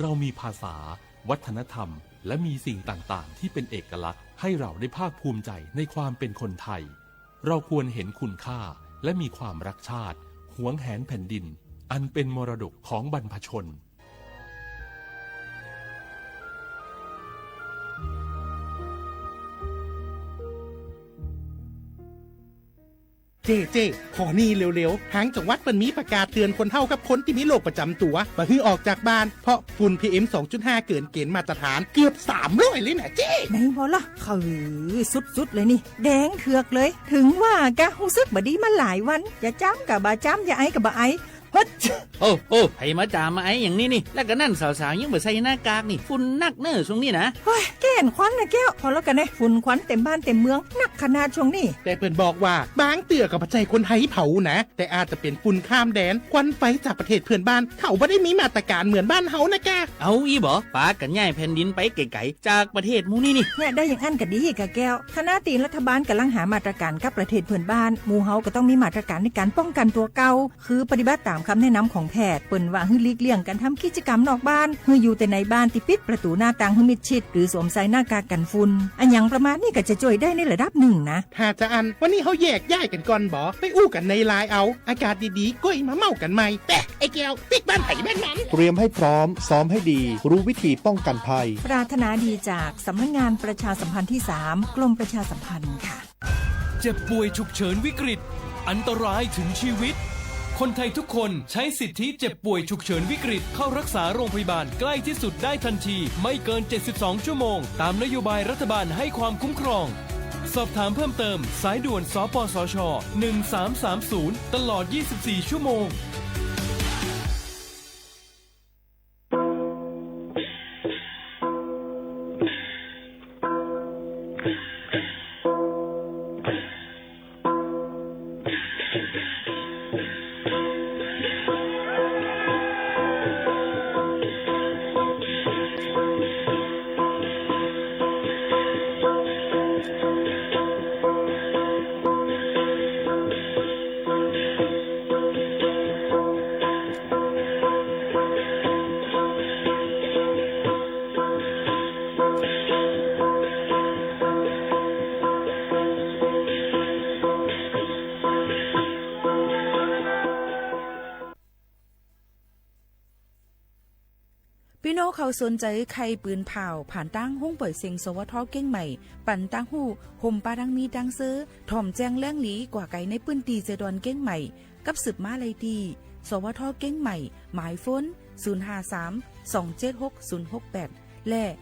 เรามีภาษาวัฒนธรรมและมีสิ่งต่างๆที่เป็นเอกลักษณ์ให้เราได้ภาคภูมิใจในความเป็นคนไทยเราควรเห็นคุณค่าและมีความรักชาติหวงแหนแผ่นดินอันเป็นมรดกของบรรพชนเจ๊ขอนี่เร็วๆทางจังหวัดเปิ้นมีประกาศเตือนคนเฒ่ากับคนที่มีโรคประจำตัวบ่ให้ออกจากบ้านเพราะฝุ่น PM 2.5 เกินเกณฑ์มาตรฐานเกือบ300เลยนะเจ๊ไหนบ่ล่ะคือสุดๆเลยนี่แดงเถือกเลยถึงว่ากะรู้สึกบ่ดีมาหลายวันอย่าจ้ำกับบ่จ้ำอย่าไอกับบ่ไอฮัดโอ้ให้มาจามมาไออย่างนี้นี่แล้วก็นั่นสาวๆยังบ่ใส่หน้ากากนี่ฝุ่นนักเน้อช่วงนี้นะเฮ้ยแก่นควันนะแก้วพอแล้วกันนะฝุ่นควันเต็มบ้านเต็มเมืองนักขนาดช่วงนี้แต่เปิ้นบอกว่าบางเตือกับปัจจัยคนไทยเผานะแต่อาจจะเป็นฝุ่นข้ามแดนควันไฟจากประเทศเพื่อนบ้านเขาบ่ได้มีมาตรการเหมือนบ้านเฮานะแกเอาอีบ่ปากันย้ายแผ่นดินไปไกลๆจากประเทศหมู่นี่นี่เนี่ยได้อย่างอันก็ดีกะแก้วคณะตีนรัฐบาลกำลังหามาตรการกับประเทศเพื่อนบ้านหมู่เฮาก็ต้องมีมาตรการในการป้องกันตัวเก่าคือปฏิบัติตามคำแนะนำของแพทย์เปิ้นว่าให้หลีกเลี่ยงการทำกิจกรรมนอกบ้านให้อยู่แต่ในบ้านที่ปิดประตูหน้าต่างให้มิดชิดหรือสวมใส่หน้ากากกันฝุ่นอันอย่างประมาณนี้ก็จะช่วยได้ในระดับหนึ่งนะถ้าจะอันวันนี้เฮาแยกย้ายกันก่อนบ่ไปอู้กันในไลน์เอาอากาศดีๆก้อยมาเมากันใหม่แต่ไอ้แก้วปิกบ้านไผบ้านมันเตรียมให้พร้อมซ้อมให้ดีรู้วิธีป้องกันภัยปรารถนาดีจากสำนักงานประชาสัมพันธ์ที่3กรมประชาสัมพันธ์ค่ะเจ็บป่วยฉุกเฉินวิกฤตอันตรายถึงชีวิตคนไทยทุกคนใช้สิทธิเจ็บป่วยฉุกเฉินวิกฤตเข้ารักษาโรงพยาบาลใกล้ที่สุดได้ทันทีไม่เกิน72ชั่วโมงตามนโยบายรัฐบาลให้ความคุ้มครองสอบถามเพิ่มเติมสายด่วนสปสช1330ตลอด24ชั่วโมงพี่น้องเขาสนใจใครปืนเผาผ่านตั้งห้องปล่อยเสียงสวทเก้งใหม่ปั่นตั้งหูห่มปาดังมีดังซื้อถ่อมแจ้งแล้งหลีกว่าไก่ในปื้นตีเจดอนเก้งใหม่กับสืบมาเลยดีสวทเก้งใหม่หมายฟ้น053-276-068และ0922468579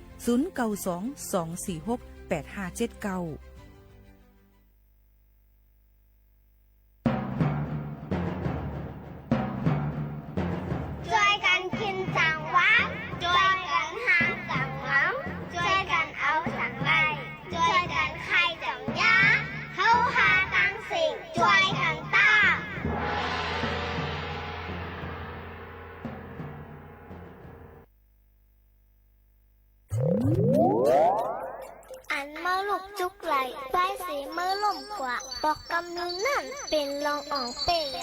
มาลูกจุกไหลใบสีมือล่มกว่าปอกกำนูนั่นเป็นรองอ่องเปีย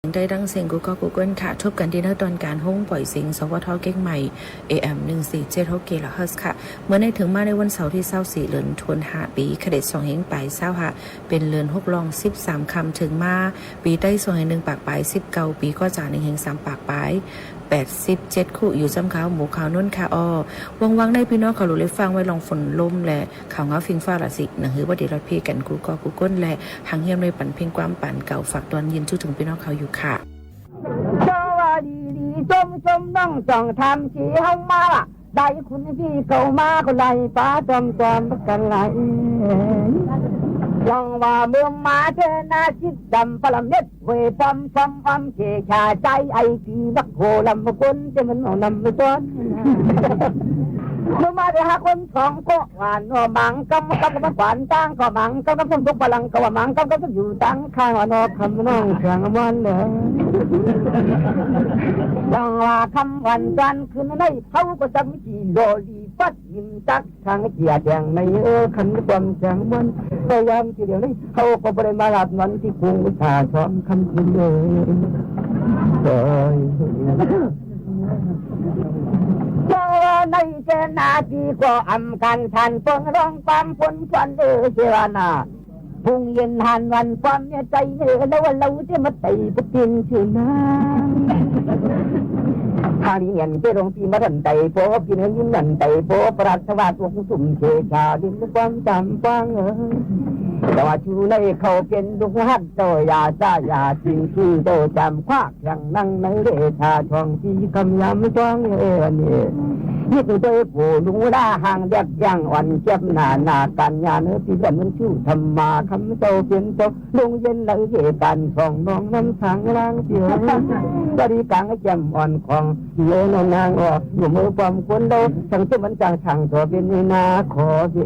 ได้ดังเสียงกูก็กูเกิลค่ะทบกันที่นักตอนการห้องปล่อยเสียงสวทเก่งใหม่ AM 1476 GHz ค่ะเมื่อในถึงมาในวันเสาร์ที่24เดือนธันวาคมปีขเดช2เฮงปลาย20ค่ะเป็นเดือน6รอง13คำถึงมาปีใต้2เฮง1ปากปลาย19ปีก็จ่า1เฮง3ปากปลาย87คู่อยู่ซ้ำขาวหมูขาวนุ่นค่ะวังในพี่น้องเขารู้เลยฟังไว้ลองฝนลมแหละข่าวเงาฟิงฟ้าละสิหนังหือว่าดีรถพี่กันกูก็กูก้นแหละหางเฮียมเลยปั่นเพ่งความปั่นเก่าฝากตอนยินชูถึงพี่น้องเขาอยู่ค่ะสวัสดีชมน้องจ่องทำสีห้องมาล่ะได้คุณพี่เข้ามาคนไรป้าจอมกันไหลลองว่าเมืองมาเธอหน้าชิดดำปลาเม็ดเวปอมเชชาใจไอทีนักโหลำคนจะมันเอานำไปต้นเมื่อมาได้หาคนสองก็หวานนอมังกำหวานตั้งก็มังกำสมทุกพลังก็ว่ามังกำอยู่ตั้งข้างนอคำน้องเสียงมันเลยลองว่าคำวันจันทร์คืนในเขาก็จำจีโดลีฟัดยิ้มจักทางเกียร์แดงในขันความเสียงมันพยายามทีเดียวนี้เขาก็บริมารับนั้นที่คงชาชอมคำคืนเลยเจ้าในเจนาจีก็อำกันทันเปิงร้องความฝนควันเชวานาพุ่งเย็นหันวันความเนี่ยใจแล้วว่าเราจะมาตีปตินชื่อน้ำทางนี้เงินเจรงปีมาดันไตโป๊กินเงินยิ้มดันไตโป๊ปราศวาสวงสุ่มเชชาดินความจำฟังแต่ว่าชูในเขาเป็นดุกหัดโตยาจ้ายาจริงที่โตจำควักอย่างนั่งในเรชาทองที่คำยำจ้องนี่ยิ่งโดยผู้ลุงด่าห่างเด็กยังอ่อนเจ็บหนากันยาเนื้อที่เป็นมันชูธรรมาคำโตเป็นโตลุงเย็นเลยเหตุการทองน้องน้ำสังร่างเสียบริกังแจ่มอ่อนของโลนนางออกอยู่มือความคนโดทั้งที่มันจังทางตัวเป็นนาขอสิ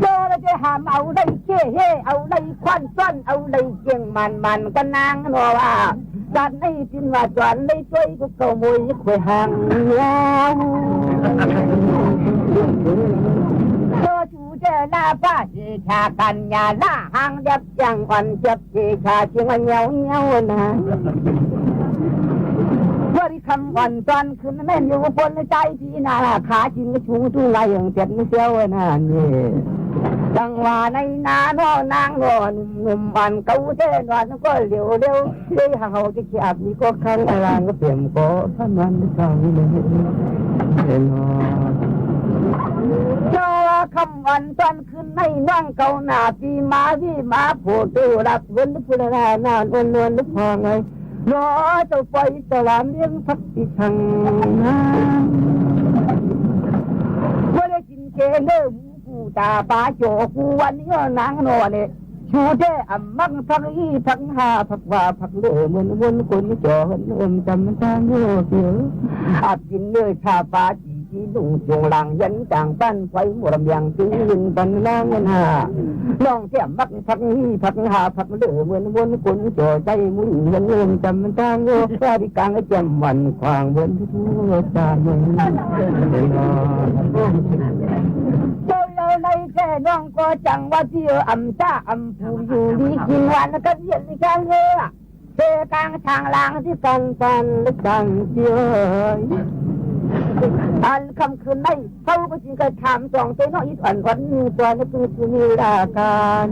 โดเราจะหามเอาได้เช่เฮเอาได้ควันซ้อนเอาได้เจียงมันกันนางนอว่าจัดให้จินว่าจวนได้ช่วยกูเก่ามวยคุยห่างยาวโดชูเจหน้าป้าเชชากันยาหน้าห่างเด็บยังอ่อนเจ็บเชชาเชียงวันเงี้ยวนะบริคำวันตอนคืนแม่อยู่บนใจที่นาขาจริงก็ชูตู้ไรอย่างเจ็ดไม่เสียวนะนี่จังว่าในนาโนนางโนนุ่มวันเก่าเท่นวันก็เร็วที่เขาจะเขียบนี่ก็ข้างอะไรก็เปลี่ยนก็ท่านวันที่เขาเลยเจ้าคำวันตอนคืนในนั่งเก่าหน้าปีมาโผล่ตัวรับเงินผู้ละนานวนนึกพอไงรอเจ้าไปตลาดเลี้ยงพักที่ทางน้ำว่าได้กินเจเนื้อกูตาปลาโจกูวันนี้นางนอนเนี่ยชูเจ้อำมังพักอีพักหาพักว่าพักเลือมันวนคนจอเจำทางเสียวอาบกินเนื้อชาปลาจีดุงจงหลังยันจางปั้นไฟหมดอย่างตื้นปันนางเงินหาลองเสียมักพักอีพักหาพักเลือมันวนคนจอใจมุ่งเงินจำทางโลกาดิกังจำวันควางวนทั่วจานเมืองในแค่น้องก็จังว่าที่อำจ้าอำผู้อยู่ดีกินวันก็เย็นที่กันเลยเจอกลางทางลางที่กันลึกดังเจียอันคำคืนในเขาก็จริงก็ถามสองตัวน้อยอีกอันวันตัวนี้คือมีราการ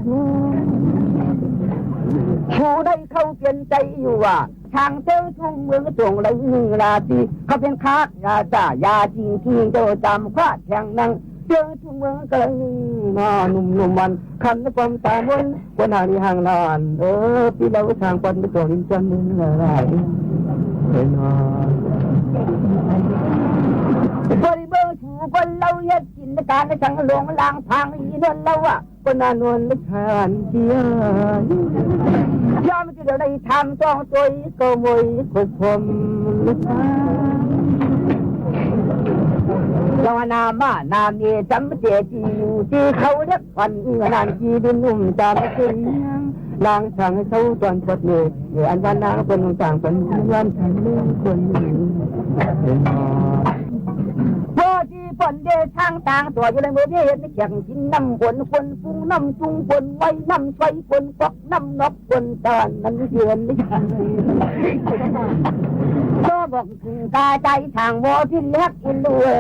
ผู้ได้เข้าเปลี่ยนใจอยู่ว่าทางเจ้าทุ่งเมืองจงไรราตีเขาเป็นคากยาจ้ายาจริงที่เจ้าจำคว้าแข่งนั่งเจ้าทุ่งเมืองกลางหนุ่มวันคันความตามนคนหาดีห่างนานพี่เราทางปันไปตัวริมจันทร์นึงอะไรบริเวณถูกคนเราเย็ดกินในการในทางหลวงลางพังอีนั่นเราคนนานวลลึกหันเจียยอมจะเดี๋ยวได้ทำต้องตัวก็มวยขบผมลึกลาวนามานามีจำเจจีอยู่ที่เขาเล็กวันนานจีดินนุ่มจำเป็นนางสั่งให้เขาตอนปดเลยอันวันนางเป็นต่างเป็นวันทางเรื่องคนพอที่ป คนเดทางต่างตัวอยู่ในมือเห็นแข่งกินน้ำคนคนปรุงน้ำจุงคนไว้น้ำไฟคนกอกน้ำนกคนตอนนั้นเดือนนี้ก็บอกถึงกาใจทางวอที่เล็กอินด้วย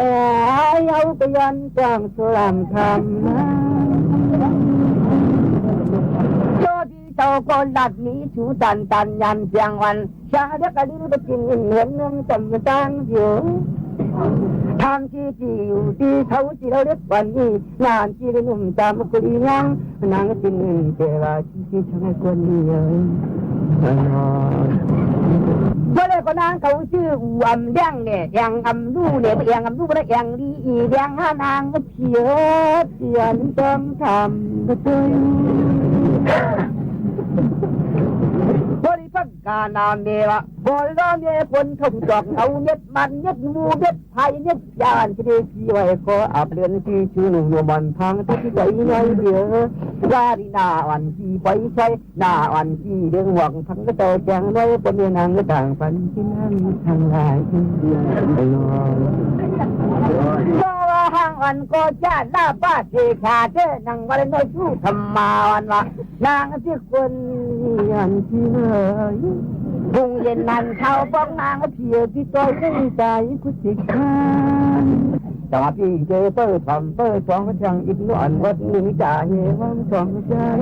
เอาไปยันกลางสลามทำโชดีเจ้าก็หลัดนี้ชูตันยันเสียงวันชาเด็กกระดิ่งไปกินเหมือนเนื่องจำตั้งอยู่ทางที่อยู่ที่เขาที่เราเรียกวันนี้นานที่ได้นุ่มจำกุลียังนางกินเจราที่ช่างคนนี้เมื่อไรก็นางเขาชื่ออำเลี้ยงเนี่ยยังอำลู่เนี่ยยังอำลู่แล้วยังดียังห้านางก็เพียรเสียนจำทำก็ตื่นบริพัฒน์การนามเนวะบริรามเนคนทงจอกเอาเน็ดมันเน็ดมูเน็ดไทยเน็ดยานที่ได้ที่ไว้ก็อับเดือนที่ชื่อหนุ่มบอลทางที่ใจน้อยเดียววารีนาวันที่ไปใช้นาวันที่เดืองหวังทั้งก็เต่าแจงน้อยบนเรือนางก็ต่างฝันที่นั่งทางลายที่เดียวไปนอนก็ว่าห้างวันก็ชาติหน้าป้าเทคาเทนังวันน้อยสู้ธรรมาวันละนางที่คนยันที่เนยพุ่งเย็นนันเท้าป้องนางเพียที่ต้อยไม่ใจกุจิกานแต่ว่าพี่เจเปิดทำเปิดสองกระจังอีกหน่อยวัดหนึ่งจ่าเฮวังสองกระจัง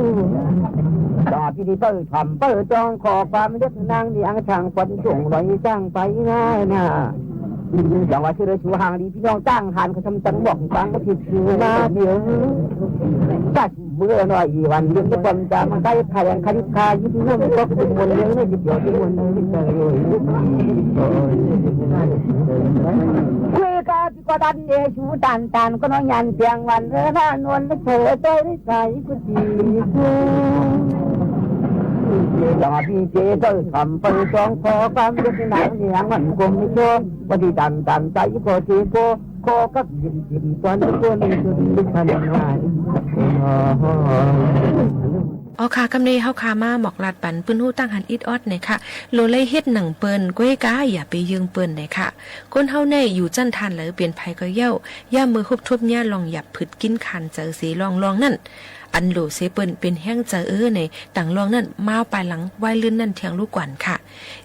แต่ว่าพี่ที่เปิดทำเปิดจองขอความเล็กนางนี่อังช่างฝันส่งลอยจ้างไปง่ายนะอย่างว่าชื่อชูหางดีพี่น้องจ้างหันเขาทำจังบอกฟังก็ผิดชื่อมาเดียวจัดเมื่อหน่อยวันเรื่องที่ความจำมันได้พยังคณิคายิ่งนุ่มก็เป็นมวลเลี้ยงไม่จิตเดียวที่มวลเลยคุยกันที่ก็ดันเดชูตันก็น้องยันเสียงวันเรื่องนวลเธอใจได้ใจก็ดีอย่างพี่เจ้ก็ทำไปสองขอความเล็กหนังอย่างมันคงไม่ชมวันที่ตันใจก็เจ้ก็ขอกับยิ้มตอนนี้ตัวนี้จนดิฉันหายเอาค่ะกำเนเฮาคามาหมอกลาดปันปื้นหู้ตั้งหันอิดออดเนี่ยค่ะโลเลยเฮ็ดหนังเปิ้นก้วยกาอย่าไปยืงเปิ้นเนี่ยค่ะคนเฮาในอยู่จั่นทันเลยเปลี่ยนภัยก็เย้าย่ามือฮบทบหญ้าลองหยับผึดกินคันเจอสีลองนั่นอันโหลเซเปิ้นเป็นแห้งเจอในต่างลองนั่นมาปลายหลังไว้ลื่นนั่นเทียงลูกกวนค่ะ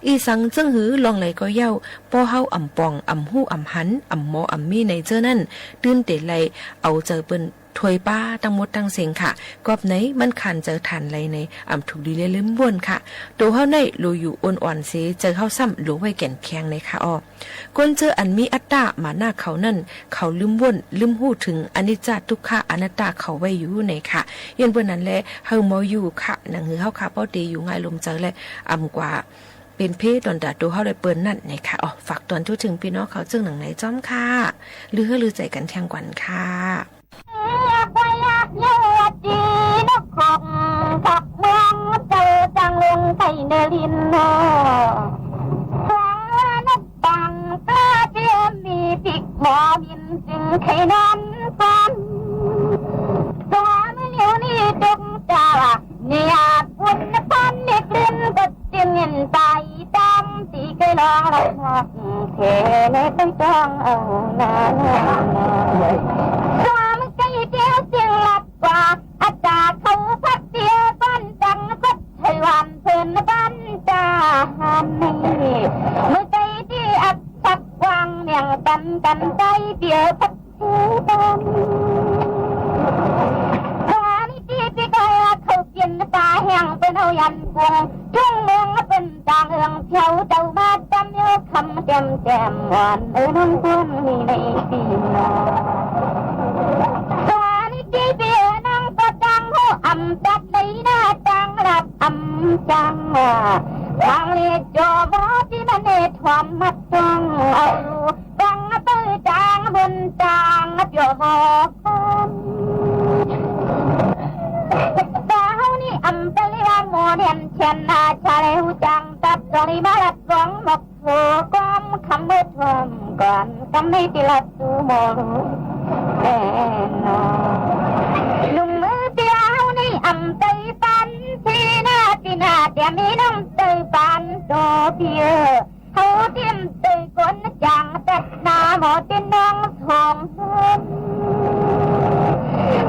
อีสังจึงหือลองไหลก็เย้าป้อเฮาอ่ำปองอ่ำหู้อ่ำหันอ่ำหมออ่ำมีในเจอนั่นตื่นเตไหลเอาเจอเปิ้นถวยป้าตั้งมดตั้งเสียงค่ะกอบไหนมันขันเจอทันไรในอ่ำถูกดีเลยลืมบ่นค่ะตัวเฮาในโลอยู่อ่อนๆเสเจอเฮาซ้ำหลไว้แก่นแข็งในค่ะอ้อก้นเจออันมีอัตตามาหน้าเขานั่นเขาลืมบ่นลืมหู้ถึงอนิจจทุกขะอนัตตาเขาไว้อยู่ในค่ะยันเบิ่นนั้นแหละเฮาเมาอยู่ค่ะหนังหือเฮาค่ะป้อเตอยู่ง่ายลมเจอและอ่ำกว่าเป็นเพศตอนดาตัวเฮาเลยเปิ้นนั่นนะคะอ๋อฝากตอนทุกถึงพี่น้องเขาจึงหนังไหนจ้อมค่ะลือใจกันแทงกวันค่ะไปยักเยือจีนกของกับเมืองเจอจังลงไทยเนลินโนฟังนักบังกล้าเจียมมีปิกหมอบินจึงไข่นอนฟันสวามือเหนียวนี่จงจ่าเนี่ยอุ่นพันนี่กลิ่นก็จึงเห็นใจดำตีไก่ลองเราหอกเขเล็กต้องจ้องเอาหน้าใจเดียวเสียงหลับกว่าอาจารย์เขาพักเดียวบ้านจังก็ให้วันเพิ่นบ้านจาหันนี่เมื่อใจที่อัดสักวางเมียงกันใจเดียวพักผู้บ้านสานี่ที่พี่ก็เขาเปลี่ยนตาแห้งเป็นเอายันพวงช่วงเมืองเป็นจางเอืองเที่ยวเจ้ามาจำเยอะคำแจ่มหวานน้องคนนี่ในปีนอสานิจีเบียนังก็จังหูอ่ำจัดในหน้าจังรับอ่ำจังทางเลียจอบอที่มันเนทวามมัดจังเอาจังเปิดจางบนจางจอบอสาวนี่อ่ำไปเลียโมเดียนเชนนาชาเลวจังตัดตรงนี้มาลัดสองหมกโผก้อมคำเมื่อทวมก่อนกำไม่ติลัดตูโมลุงมือเดียวนี่อ่ำเตยปันที่หน้าที่หน้าเดียมีน้องเตยปันโตเพียเขาเตรียมเตยก้นจังแต่หน้าหมอเตียนน้องโถ ทอง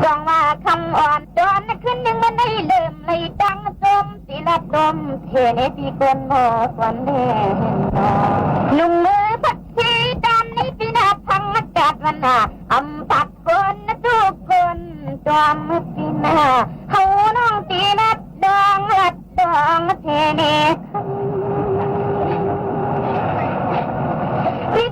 ร้องว่าคำอ่อนจอนขึ้นหนึ่งมันได้เริ่มเลยดังจมตีละดมเทเนตีกวนหมอสวนแน่ลุงมือพัดชีดำในปีนาพังอากาศวันหน้าอำปัดคนทุกคนจอมปีนาเขาน้องตีนัดดองลัดดองเทเน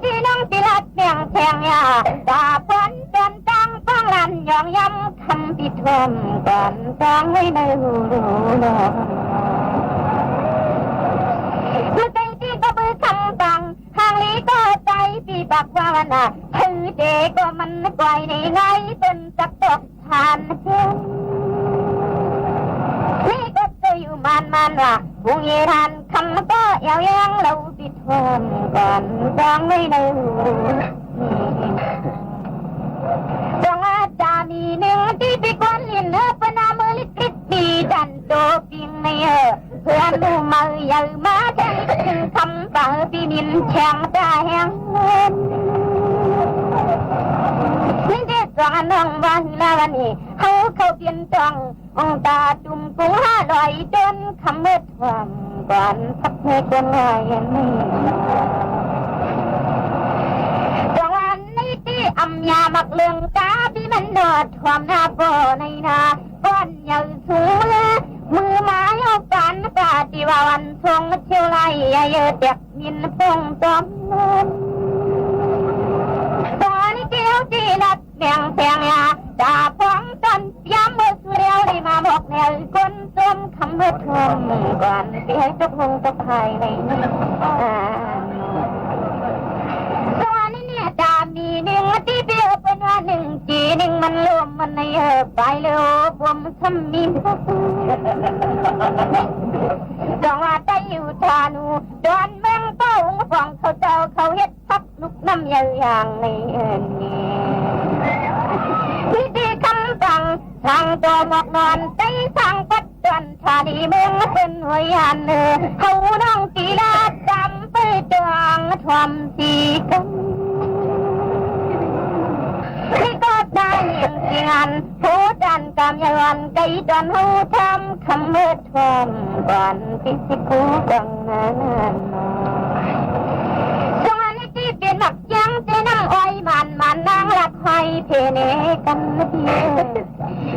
พี่น้องตีลัดเมียงแทงยาตาพ้นจนตั้งฟังลันยองย้ำคำพิทมก่อนจ้องไว้ในหูนอนเมื่อใจที่ก็มือคำฟังห่างลีก็ใจปีบักว่าน่ะถือเด็กก็มันไกวในไงเป็นจักตกทานเช่นนี่ก็จะอยู่มันว่าวงเยทันคำก็เอวยังเราปิดทนก่อนจ้องไม่ได้จงอาจารย์มีหนึ่งที่ปีกวนเลียนเนื้อปนามือลิขิตปีดันโตปิงในเพื่อนดูมือใหญ่มาแทงถึงคำฝังปีมินแข็งตาแห้งนี่เด็กสองน้องวันละวันนี้เขาเปลี่ยนจององตาจุ่มกุ้ง500จนคำเมื่อทวมก่อนพักเมื่อคนง่ายนี่จังวันนี้ที่อำยามักเลืองตาที่มันโดดทวมหน้าโบในนาก้อนใหญ่สูงเลยมือไม้เอากันกาที่ว่าวันทงเชียวไรอย่าเยอะเด็กยินปงจอมเงินตอนนี้เกี่ยวที่นัดแข่งแข่งยาตาพองจนย้ำเมื่อสุดแล้วได้มาบอกแนวคนจมคำเมื่อทมก่อนที่ให้ทุกหงตกภายในนี้ตอนนี้เนี่ยดามีหนึ่งที่เบี้ยเป็นว่าหนึ่งจีหนึ่งมันรวมมันในไปเร็วผมทำมีจังว่าใจอยู่ทานูดอนเมืองเต้าฟองเขาเจ้าเขาเฮ็ดพักลุกน้ำอย่างในนี้ที่ดีคำสั่งทางตัวหมอกนอนใจสั่งปัดจนชาดีเมืองเป็นหัวยันเขาน้องตีลาจำไปจางทวมสีกันที่ก็ได้ยินเสียงผู้ดันกำยันไก่จนหูทำคำเมื่อทวมก่อนที่สิกูดังนั้นจังหวะนี้ที่เป็นหมักยังเจนั่งอ้อยมันนางหลักไห้เพเนกันนะพี่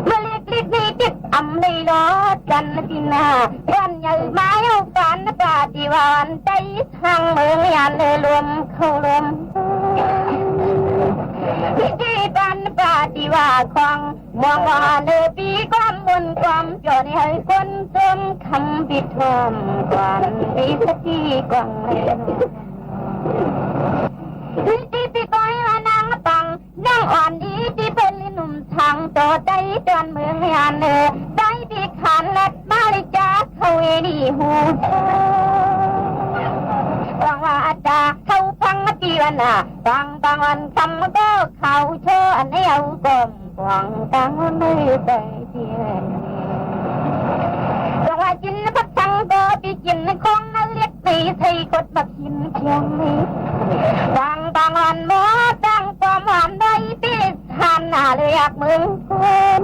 เมื่อเล็กนี่ติดอำได้รอกันนะพี่นาวันใหญ่ไม้เอากันนะปาฏิวันใจทางเมืองยันเลยรวมเข้ารวมพิธีบันปาฏิว่าของมองว่าเนปีความมนความจอดให้คนจมคำปิดทอมก่อนปีสตีกว่างเลยที่ปีก้อยว่านางปังนางอ่อนดีที่เป็นลินุ่มทางต่อใจจนเมืองยันใจปีขันและมาลิจาเขาเอดีหูฟังว่าอาจารย์เขาพังตีวันน่ะฟังบางวันคำก็เขาเชื่ออันนี้เอากลมฟังตังไม่ไปเที่ยวฟังว่าจินพัดทังก็ปีจินคงนั่นเรียกตีใส่กดบักหินเพียงนี้ฟังบางวันหมอตั้งความหวานได้ปีหันหน้าเลยอยากมึงคน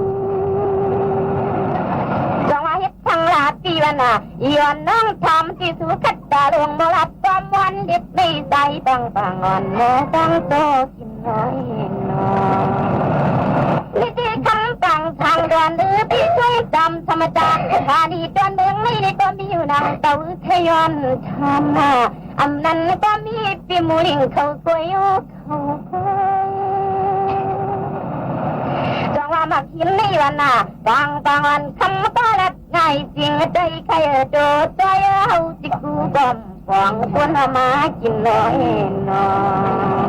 จังว่าเฮ็ดทางลาตีวันน่ะย้อนน้องทำที่สุขัดตาลวงบ่รับความวันเด็ดไม่ใจตั้งปางอ่อนโมตั้งโตกินน้อยน้อยนี่ที่คำสั่งทางด่วนหรือพี่ช่วยจำธรรมจักรธานีจนเมืองไม่ได้ก็มีอยู่นางเต่าทยอนทำมาอำนั้นก็มีปีมูลิงเขาสวยเขาจังว่ามากินในวันน่ะบางวันคำก็รัดง่ายจริงใจใครโดดใจเอาจิกูบอมฟองคนมากินน้อยน้อย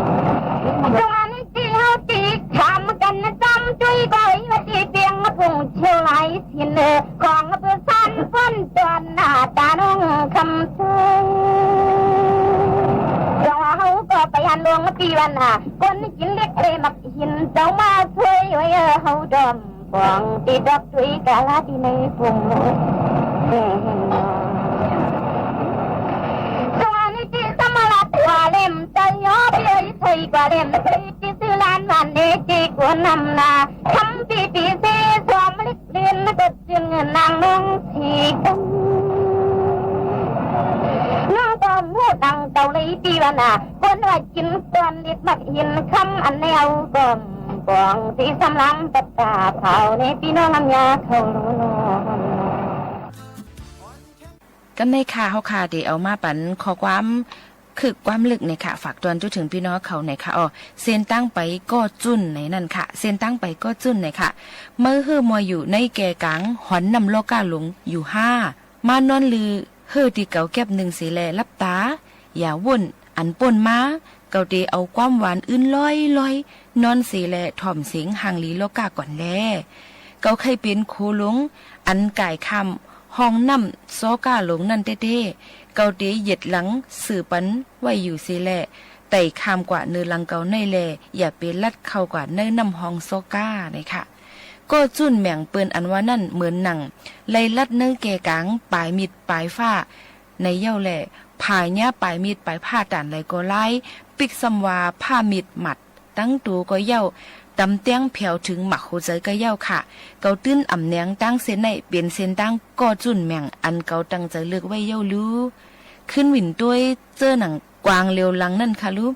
จังว่านี้ที่เขาตีทำกันจำจุยก้อยว่าที่เปียงพุ่งเชี่ยวไหลสินของเพื่อสั้นฝนจวนหน้าตาน้องคำเชยจังว่าเขาก็ไปหันลวงปีวันน่ะคนกินเล็กเลยมักหินเจ้ามาช่วยไว้เขาดอมฟองตีดอกจุยกาลาที่ในพุ่งจังว่านี้ที่สมรัตว่าเล่มใจย่อเบี้ยใส่กว่าเล่มที่ซื้อลาย วนนำนาคำปีปีซีสวมลิกเรียนกดจึงเงินนางน้องทีกันน้องก็มูดังเกาหลีปีวนาบนว่ากินตอนนิดมักหินคำอันแนวก่อนกองสีสำลังปัตตาเผาในพี่น้องน้ำยาเขารู้นอนกันในค่ะเฮาค่ะที่เอามาปันขอความคือความลึกในค่ะฝากตอนจุถึงพี่น้องเขาในค่ะเส้นตั้งไปก็จุ้นในนั่นค่ะเส้นตั้งไปก็จุ้นในค่ะเมื่อฮื้อมวยอยู่ในแก่กังหอนนำโลกาหลงอยู่5มานอนลือฮื้อที่เก่าแก็บ1สีแลรับตาอย่าวุ่นอันป่นมาเกาเตเอาความหวานอื่นลอยนอนสีแลถ่อมเสียงห่างลีโลกาก่อนแลเกาเคยเป็นโคหลงอันก่ายคำห้องน้ำโซกาหลงนั่นเต้เกาเตเหยียดหลังสื่อปันไว้อยู่สีแลไต่คามกว่าเนื้อลังเกาในแลอย่าเป็นลัดเข้ากว่าเนื้อน้ำห้องโซกาเลยค่ะก็จุ่นแม่งเปิ้นอันว่านั่นเหมือนหนังไล่ลัดเนื้อแก่กางปลายมิดปลายฟ้าในเย้าแหล่ผายเนี้ยปลายมิดปลายผ้าด่านไหลก็ไล่ปิกซัมวาผ้ามิดหมัดตั้งตัวก็เย้าตำเตียงแผ่วถึงหมักหัวใจก็เย้าค่ะเกาตื้นอ่ำแหนงตั้งเส้นในเปลี่ยนเส้นตั้งก็จุ่นแม่งอันเกาตั้งใจเลือกไว้เย้ารู้ขึ้นหวินด้วยเจอหนังกวางเร็วลังนั่นค่ะลูก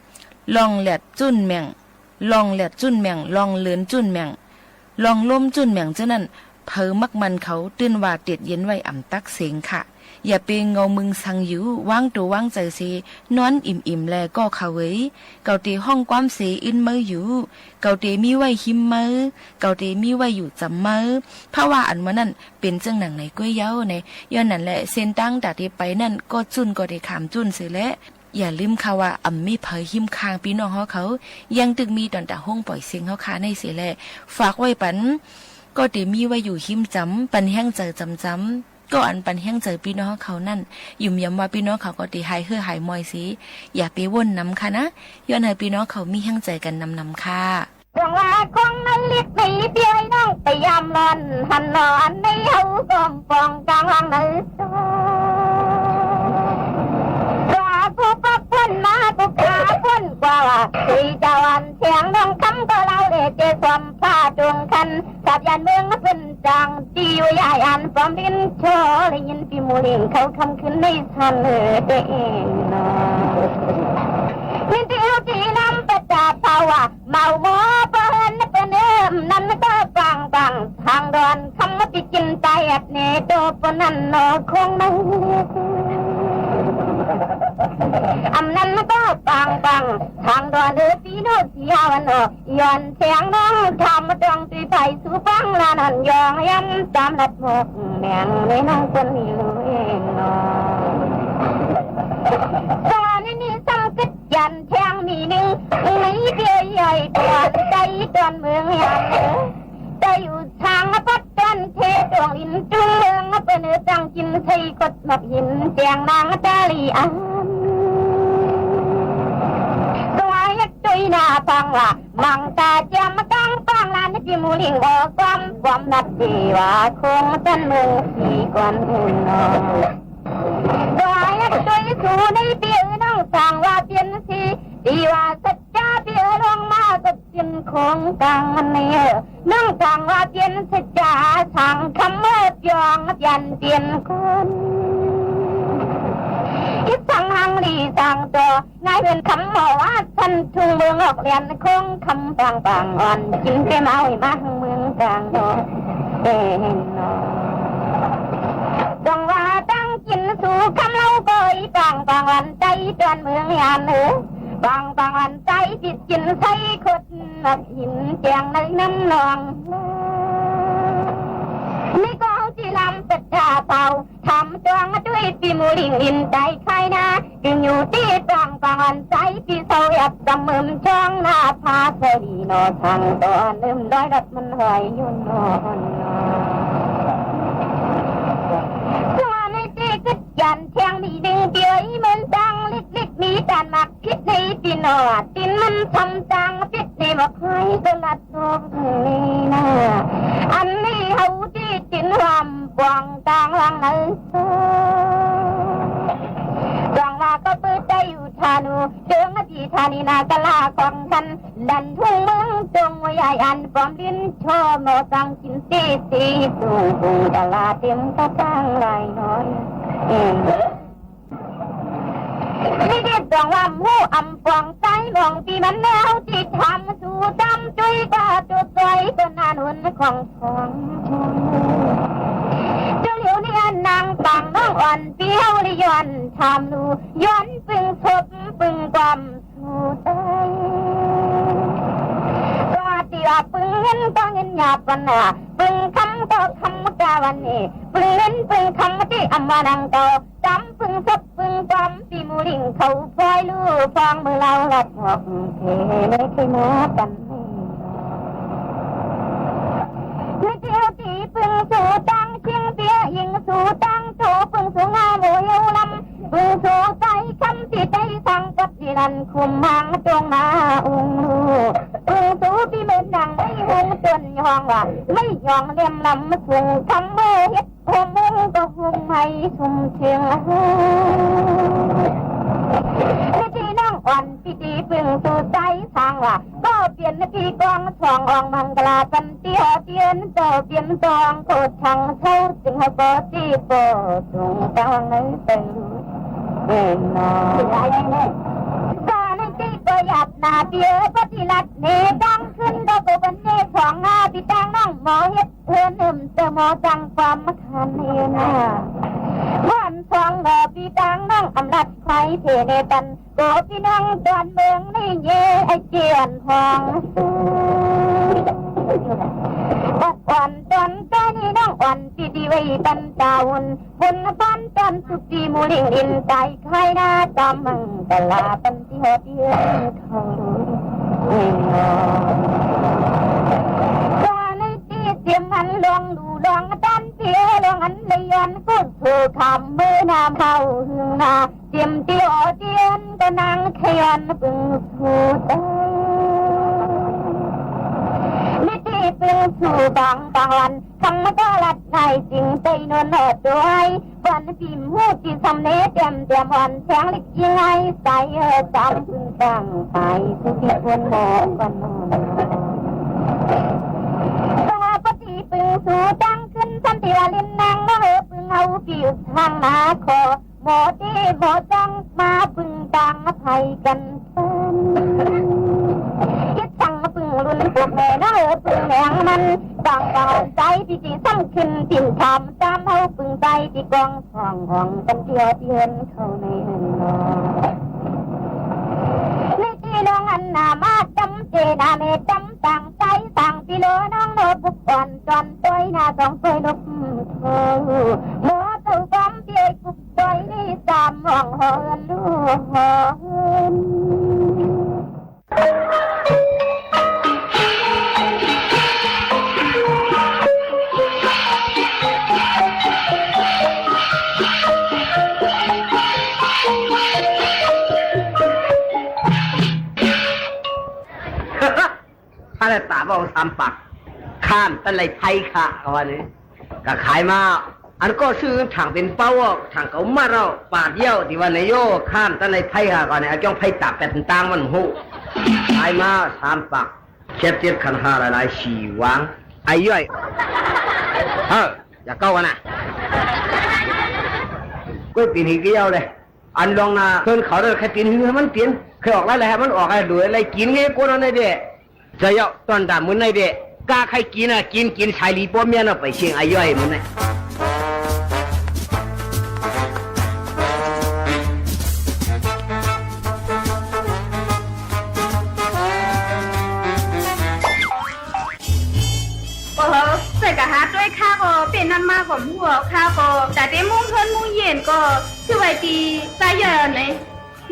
ลองแหลดจุ่นแม่งลองแหลดจุ่นแม่งลองเลือนจุ่นแม่งลองล้มจุ่นแม่งเจ้านั่นเพอมักมันเขาตื้นว่าเตียดเย็นไว้อ่ำตักเสียงค่ะอย่าเปงเงามึงสังอยู่ว่างตัวว่างใจสินอนอิ่มแลก็เขาเว้ยเกาตีห้องความเสียอินมืออยู่เกาตีมีไว้หิมมือเกาตีมีไว้อยู่จำมือเพราะว่าอันว่านั่นเป็นจังหนังในก้วยเย้าในย้อนนั่นแหละเส้นตั้งแต่ที่ไปนั่นก็จุ่นก็ได้ขามจุ่นเสียแล้วอย่าลืมค่ะว่ามีเผยหิมคางพี่น้องเขายังตึกมีตอนแต่ห้องปล่อยเสียงเขาคาในเสียแล้วฝากไว้ปันก็ตีมีไว้อยู่หิมจำปันแห้งใจจำก็อันปันแห้งใจพี่น้องเขานั่นยุ่มย้ำว่าพี่น้องเขาก็ตีหายหายมอยสิอย่าไปว่นน้ำค่ะนะย้อนให้พี่น้องเขามีแห้งใจกันนำค่ะดวงว่าคงนั้นเล็กในเปียน้องไปยามนอนหันนอนในเฮาก้มฟองกลางหลังนั้นกูปักพ้นมากูขาพ้นกว่าที่เจ้าอันเสียงน้องคำก็เราเด็กเจความผ้าดวงคันสับยันเมืองเป็นจังที่อยู่ยายอันฟอมดินโชได้ยินปีมูลิงเขาคำขึ้นในทันเตเองนะนี่ที่เอาที่นำประจาภาวะเมาหมอเปิ้นเป็นนั่นก็ปังทางดอนคำว่าติกินใจอัดเนโตปนันนอคงไม่นั้นก็ปังทางดอนปีโนสียาวันย้อนเสียงน้องทำตรงตีไผ่สู่ฟังลานันยองย้ำตามรัดหมกแมงในน้องคนนี้รู้เองเนาะตอนนี้สังกัดยันแทงมีหนึ่งไม่เดียวใหญ่กว่าใจตอนเมืองยันใจอยู่ทางปัดต้นเทดวงอินจุเมืองเป็นจังกินไทยกดหมักหินแจงนางตาลีอันตุยนาฟังละมังตาจำกังฟังลานจิมูลิงบอกความนัดดีว่าคงต้นเมืองสีก่อนหุ่นนอตัวยักตุยสู่ในเปียน้องสั่งว่าเปลี่ยนสีดีว่าสัจจะเปียลงมาสัจจินคงกังเนี่ยน้องสั่งว่าเปลี่ยนสัจจะสั่งคำเมื่อยองยันเปลี่ยนคนคิดสั่งหังลีสั่งตัวนายเป็นคำหมอว่าฉันทุ่งเมืองออกเรียนคงคำปังอ่อนกินแก้มเอาไอ้มาทางเมืองกลางโนเด่นโนดงว่าตั้งกินสู่คำเล่าก็อีปังวันใจจวนเมืองยานปังวันใจจิตกินใส่ขดนักหินแจงในน้ำนองนี่ก็จีนำเป็ดดาเป่าทำจวงด้วยปีมูลิงอินใจใครนะจึงอยู่ที่ปังวันใจปีเสาหยับจำมือช่องหน้าพาเสรีนอทางตอนลืมด้อยรัดมันหอยยุ่นนอนตัวในตีกึศยันแทงมีดึงเปียเหมือนจังลิกมีแต่หมักคิดในปีนอตินมันทำจังพิษในหมักให้ตลัดโลกนี้นะอันนี้เขาที่จินรำปวงกลางหลังไหนกลางว่าก็เปิดใจอยู่ทานูเดิมนาทีธานีนากะลาของฉันดันทุ่งเมือง จงไว้ใหญ่อันปอมลิ้นโชว์โมตังกินตีตีตุงตุงจะลาเต็มตาตั้งไรน้อยนี่เด็ดดวงลำหูอำปองใจมองปีมันแล้วจิตทำสู่ดำจุยกาจุดใจก็นานุนของทองเจ้าเหลียวเนี่ยนางต่างน้องอ่อนเปี้ยวลิย้อนทำนูย้อนปึงศพปึงความสู่ใจก็ตีว่าปึงเงินก็เงินหยาบกันน่ะปึงคำก็คำกาวันนี้ปึงเงินปึงคำที่อำมานังเก่าจำปึงศพปึงความปีมูลิงเขาพลอยลู่ฟองมือเราหลัดหอกเทไม่เคยมากันไม่เที่ยวตีปึงสู่ตังเชียงเตี้ยยิงสู่ตังโถปึงสู่งาโมยลำปึงสู่ใจคำที่ใจสั่งกับที่นันคุมมังจงมาองปึงสู่พี่เหมือนดังไม่หงจนยองว่าไม่ยองเลี่ยมลำส่งคำเมื่อเฮ็ดหงมุงก็หงให้ชุ่มเชียงพิธีน้องอ่อนพิธีปึงสู่ใจสร้างว่าก็เปลี่ยนพี่กองช่องอองมังกลากันเตี้ยเตียนเจ้าเปลี่ยนตองโคตรชังเท่าจึงให้ปอตีปอตรงกลางในเต็งเอ็นนอตาในที่ก็หยับหน้าเบี้ยปฏิลัดเนดังขึ้นดอกบันเนของงาพี่แตงน้องหมอเฮ็ดเพื่อนเติมหมอจังความมะขันเอ็นวันทองพี่ตังน้องอำลัดไฟเทเนตันโกพี่น้องดอนเมืองนี่เย่ไอเจียนทองบัดอ่อนจนใจนี่น้องอ่อนพี่ดีไว้ตันตาวนบนบ้านจันสุกีมูลิงอินใจใครหน้าจำมึงตลาปันที่หัวเตียนเขาเสียงอันลองดูลองดันเสียลองอันเลยยันก็เธอคำมือนามเข้าหึงนาเตรียมเตียวเตียนก็นางขยันปึงสู่ใจนิติปึงสู่บางวันคำก็ลัดในจริงใจนวลหอดด้วยวันพิมพ์หูจีสำเนเตรียมวันแสงเล็กยังไงใส่จำพึงตั้งไปสุขีคนหมอกวันนอนปึงสู่ดังขึ้นสันติวาลินนางมาเหอปึงเอาผิวทางนาคอหมอดีหมอจังมาปึงดังไทยกันเพิ่มยึดสั่งมาปึงรุนพวกแม่นาเหอปึงแหงมันดังก่อนใจที่จีซ้ำขึ้นติ่มทำจำเอาปึงใจที่กองห้องกันเที่ยวเทียนเข้าในหันนอน้องอันนามาจำเจนาเมจำต่างใจต่างพี่โลน้องโนบุกอ่อนจอนตัวนาต้องตัวนกเธอหมอตัวความเพียกุกตัวนี่สามห้องหอนลูกหอนถ้าได้ตาบอกทำปักข้ามตะไลไพ่ค่ะวันนี้ก็ขายมาอันก็ซื้อถังเป็นเป้าถังเขามาเราปาดเยี่ยวที่วันนี้โยข้ามตะไลไพ่ค่ะก่อนเนี่ยจ้องไพ่ตับเป็นตังมันหูขายมาทำปักเช็ดเจ็ดขันห้าหลายสี่วางไอ้ย่อยอย่าเก้ากันนะก็ปีนี้เกี่ยวเลยอันลองนะเพิ่นเขาเลยแค่ปีนี้ให้มันเปลี่ยนเคยออกอะไรให้มันออกอะไรดูอะไรกินไงกูนั่นไอ้เด็กจะเยาะตอนดามันไอ้เด็กกล้าใครกินอ่ะกินชายลีป้อมเมียน่ะไปเชียงไอ้ย่อยมันไงใส่กะหาด้วยข้าก็เป็นนั่นมากกว่าหัวข้าก็แต่ได้มุ่งเพิ่นมุ่งเย็นก็คือไว้ตีใจเย็นเลย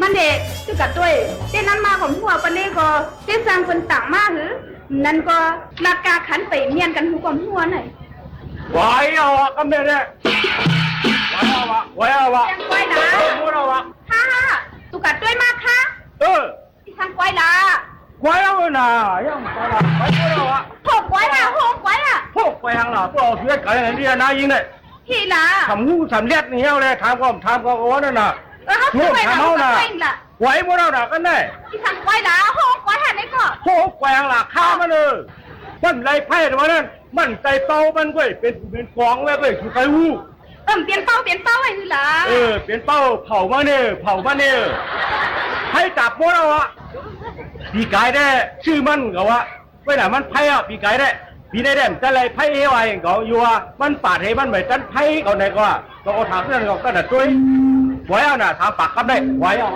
มันเด็กคือกับด้วยเป็นนั่นมากกว่าหัวปนนี้ก็ได้สร้างคนต่างมากหรือนั่นก็นักกาขันไปเมียนกันหัวกับหัวหน่อยไว้เอาก็ไม่ได้ไว้เอายังไว้นะฮ่าตุกัดด้วยมากค่ะที่ทางไว้ละไว้เอาน่ะยังไว้ละไว้เอาหกไว้ละหกไว้ละหกไว้ยังล่ะตัวเสียกันอย่างนี้นะยิงเลยที่ละทำหูทำเลียดนี่เอาเลยทำก็ว่านั่นน่ะเขาช่วยเราช่วยละ ไหวหมดแล้วนะกันแน่ ที่สั่งไว้ละห้องไว้หันได้ก่อน โค้แกว่งหลักข้ามันเลยมันไรไพ่ตัวนั้นมันใจเป้ามันเว้ยเป็นฟองแล้วเว้ยคือใครวู้ เปลี่ยนเป้าไว้คือละ เป็นเป้าเผามาเนี่ยให้จับหมดแล้วอ่ะปีกายได้ชื่อมันก็ว่าเว้ยน่ะมันไพ่อ่ะปีกายได้ปีได้จะไรไพ่ให้ไว้ก็อยู่ว่ามันปาดให้มันเหมือนกันไพ่เขาไหนก็ก็ถามเพื่อนก็น่ะช่วยไว้เอาน่ะถามปากคำได้ไว้เอา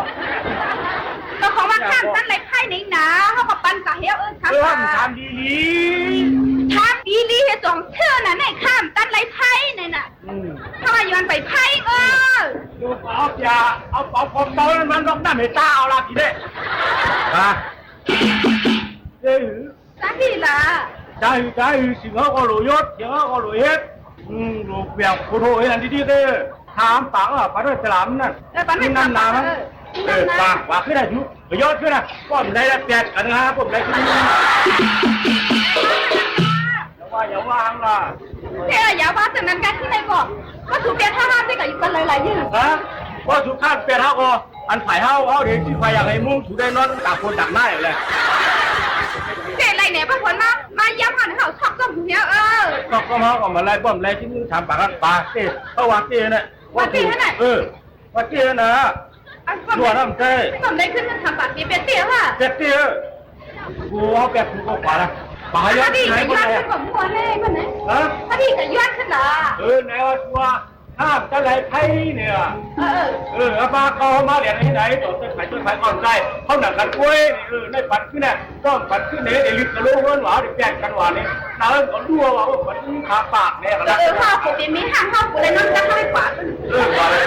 เราของว่าข้ามตั้นไรไพ่นี่นะเขากับปันกะเฮียครับทำดีเฮจงเชื่อนะในข้ามตั้นไรไพ่นี่น่ะถ้าว่าย้อนไปไพ่ดูเอาอย่าเอาความเบามันต้องนั่นให้ตาเอาละทีเด้จ้าที่ละจ้าสิงห์ก็รู้ยศสิงห์ก็รู้เฮ็ดรู้เปียกโคโถให้อันดีๆเด้อถามปังอ่ะปันด้วยสลามนั่นนั่นน้ำปังว่าขึ้นได้อยู่ยศขึ้นนะป้อมได้แล้วแปดกันนะป้อมได้ขึ้นอย่าว่าล่ะอย่าว่าแต่นั้นกันที่ไหนก่อนก็ถูกเปลี่ยนท่าได้กับอีกคนหลายๆอย่างว่าถูกข้ามเปลี่ยนท่าก็อันฝ่ายเฮาเด็กที่ฝ่ายอยากให้มุ่งถูกได้นอนต่างคนต่างหน้าอย่างเลยอะไรเนี่ยบางคนมาย้ำกันเขาชอบก็หูเนี้ยก็มาออกมาไล่ป้อมไล่ที่มึงทำปากกันปลาเต้เขาวางเต้เนี่ยว่าเต้ไหนว่าเต้นะตัวน้ำเต้ผมได้ขึ้นมาทำปากนี้เป็นเตี้ยค่ะเตี้ยกูเอาแบบกูก็ขวาละปลายอดไหนคนไหนผมหัวเล่คนไหนถ้าดีจะยอดขึ้นเหรอไหนว่าชัวห้ามจะไหลไพ่เนี่ยมาเขามาเรียนที่ไหนต่อจะขายต้นไม้ก่อนได้เขาหนักกันกล้วยในปัดขึ้นเนี่ยต้องปัดขึ้นเนี่ยเดี๋ยวลิบกระโลกหวานเดี๋ยวแกงกันหวานเนี่ยน้ำก็รั่วว่าปัดขาปากเนี่ยข้าวผมเป็นมีห้างข้าวผมเลยน้ำจะเข้าไปกว่ากว่าเลย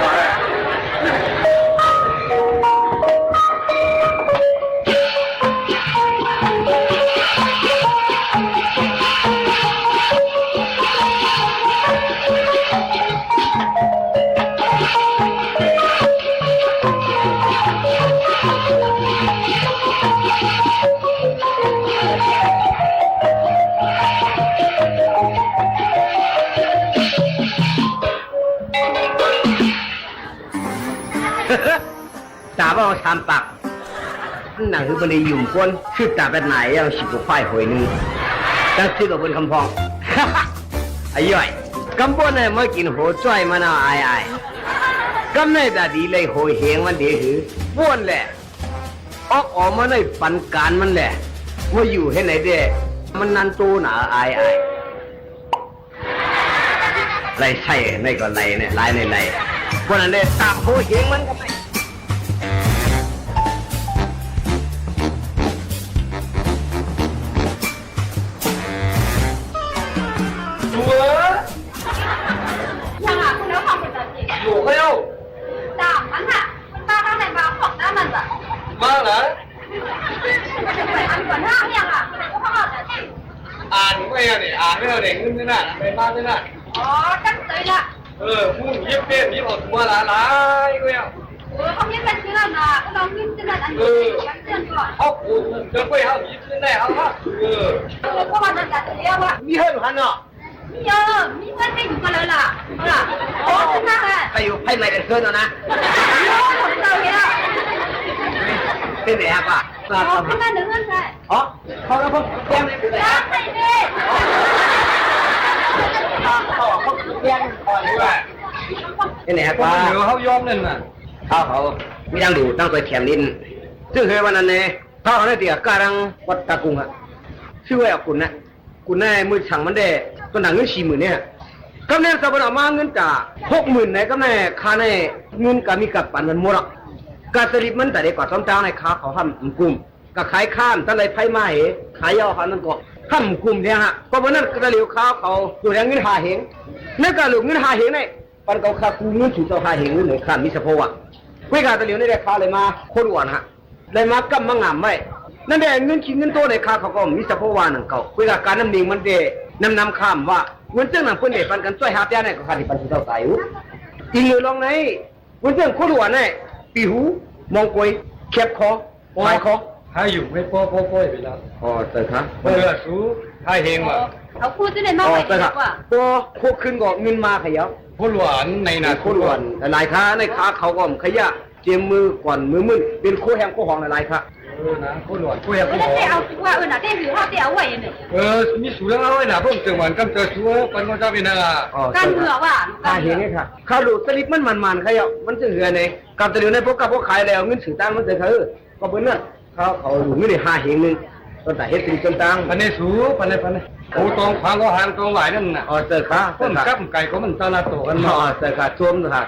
ตาว่าทำปากหนังคือบันไดยุ่มก้นชื่อตาเป็นไหนยังสิบกว่าควายหอยนึงตั้งชื่อกับบนคำพองไอ้ย่อยกำบนเนี่ยเมื่อกินหัวจ้อยมันเอาไอ้กำในตาดีเลยหอยเฮงมันเดือดบ้วนแหละออกมาในปันการมันแหละเมื่ออยู่ให้ไหนเด้มันนันโตหนาไอ้ไรใช่ในก็ไรเนี่ยไรในไรพวกนั้นเนี่ยตามหอยเฮงมันก็ไปอยู่ไม่เอาด่ามันค่ะมันป้าข้างในมาของหน้ามันจ้ะมาเหรออันก่อนหน้าเนี่ยค่ะก็พ่อแต่ที่อ่านไม่เอาเนี่ยอ่านไม่เอาเด็กขึ้นไม่น่าเป็นบ้านไม่น่าตั้งใจละพูดยิบเปี้ยนยิบออกตัวหลายก็ยังเขาไม่เป็นเชื่อนะเราไม่เชื่ออันนี้เชื่อก่อนเขาพูดจะไปเขายิบขึ้นได้เขาก็มาจัดเรียกว่ามีเห็นหันเนาะมีเยอะมีเงินไม่อยู่กันเลยล่ะโอ้ขึ้นมาเลยไปอยู่ให้ไม่กันเกินแล้วนะโอ้ของเราเนี่ยเป็นไงครับอ่ะขึ้นมาหนึ่งเงินใช่เขาแล้วพวกแก้มเลยรับไปดิเขาแก้มก่อนด้วยเป็นไงครับเดี๋ยวเขายอมนั่นน่ะเขาไม่ต้องดูต้องตัวแขมลิ้นซึ่งเคยวันนั้นเนี่ยเขาได้เตี๋ยการังวัดตะกุงอ่ะชื่อว่าคุณนะคุณแน่มือฉังมันได้ก็หนังเงิน40,000เนี่ยก็แน่สบายมาเงินจ่า60,000เนี่ยก็แน่ค่าแน่เงินก็มีกับปันมันหมดอ่ะกาสลิปมันแต่เด็กกว่าซ้อมเจ้าในค้าเขาห้ามกลุ่มก็ขายข้ามตั้งแต่ไพ่มาเหขายย่อเขานั่นก็ห้ามกลุ่มเนี่ยฮะก็วันนั้นก็เหลียวข้าวเขาตัวแรงเงินหาเหงนั่นก็หลุดเงินหาเหงเนี่ยปันเขาขากูเงินถูกเจ้าหาเหงเงินหนึ่งข้ามมิสโพอ่ะเวกาตะเหลียวในเด็กค้าเลยมาโคตรหวานฮะเลยมากำมังงามไว้นั่นแหละเงินชิ้นเงินโตในค้าเขาก็มิสโพวานังเก่าเวลาการน้ำนิ่งมันเดนำข้ามว่าเงินเจ้าหนังเพื่อนเด็กปันกันช่วยหาเจ้าเนี่ยก็ขาดปันสุดเท่าไหร่อีกหนึ่งลองในเงินเจ้าโคตรหวานเนี่ยปีหูมองกวยเข็บคอหายคอถ้าอยู่ไม่โป้ไปแล้วเติร์ครับสู้ถ้าเฮงว่ะเขาพูดจะได้มากไปดีกว่าโคขึ้นก็เงินมาขยับโคหวานในนาโคหวานหลายค้าในค้าเขาก็ขยะ เจียมมือก่อนมือมึนเป็นโคแฮมโคหองหลายๆครับนะโคหลอนโคแฮมโคห แล้ว อง ได้เอาตัวอื่นน่ะได้ถือเฮาได้เอาไว้เนี่ย มีสูเรื่องอะไรนะพวกจังหวัดกำเจอชัวปันก็จะเป็นอะไร การเมืองว่า ข้าเห็นไงครับข้าวหลุดสลิปมันใครเอามันจะเหลือในกับตะลิวในพวกกับพวกขายแล้วเงินถือตังมันจะคือก็เป็นนั่นเขาหลุดไม่ได้5 เหงนึงต้นแต่เฮ็ดเป็นจนตัง พันในสูพันในโอ้ตรงฟังก็หางตรงไหวนั่นน่ะเจอข้า ต้นกับไก่ก็มันตาลาโตกันมา เจอข้าท่วมค่ะ